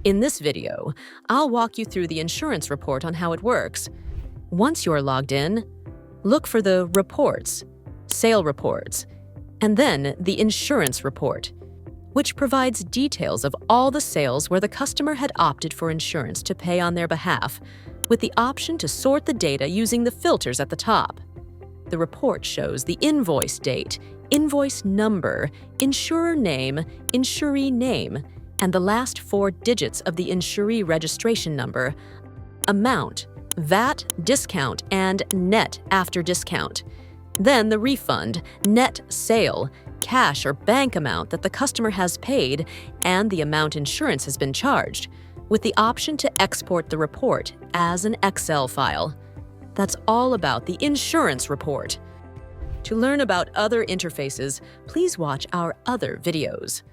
In this video, I'll walk you through the insurance report on how it works. Once you're logged in, look for the Reports, Sale Reports, and then the Insurance Report, which provides details of all the sales where the customer had opted for insurance to pay on their behalf, with the option to sort the data using the filters at the top. The report shows the invoice date, invoice number, insurer name, insuree name, and the last 4 digits of the insuree registration number, amount, VAT, discount, and net after discount. Then the refund, net sale, cash or bank amount that the customer has paid, and the amount insurance has been charged, with the option to export the report as an Excel file. That's all about the insurance report. To learn about other interfaces, please watch our other videos.